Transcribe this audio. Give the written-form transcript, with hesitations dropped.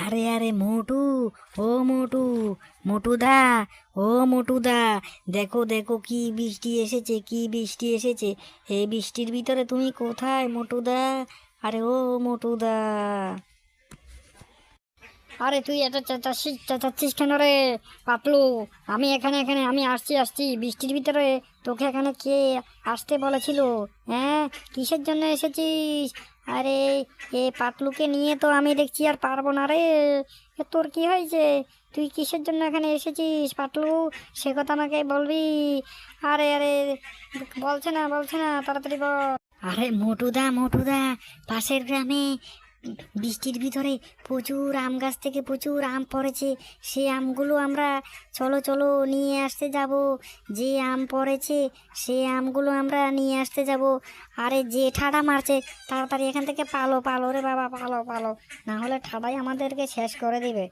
আরে আরে মোটু, ও মোটু, মোটুদা, ও মোটুদা, দেখো দেখো কি বৃষ্টি এসেছে, কি বৃষ্টি এসেছে। এই বৃষ্টির ভিতরে তুমি কোথায় মোটুদা? আরে ও মোটুদা। আরে তুই এত চেঁচাচ্ছিস কেন রে পাতলু? আমি এখানে এখানে আমি আসছি বৃষ্টির ভিতরে। তোকে এখানে কে আসতে বলেছিল? হ্যাঁ, কিসের জন্য এসেছিস? আরে পাতলুকে নিয়ে তো আমি দেখছি আর পারবো না রে। তোর কি হয়েছে? তুই কিসের জন্য এখানে এসেছিস পাতলু? সে কথা আমাকে বলবি। আরে আরে, বলছে না, তাড়াতাড়ি বল। আরে মোটুদা মোটুদা, পাশের গ্রামে বৃষ্টির ভিতরে প্রচুর আম গাছ থেকে প্রচুর আম পড়েছে। সেই আমগুলো আমরা চলো চলো নিয়ে আসতে যাব। যে আম পড়েছে সেই আমগুলো আমরা নিয়ে আসতে যাব। আরে যে ঠাডা মারছে, তাড়াতাড়ি এখান থেকে পালো পালো রে বাবা, পালো পালো, না হলে ঠাডাই আমাদেরকে শেষ করে দিবে।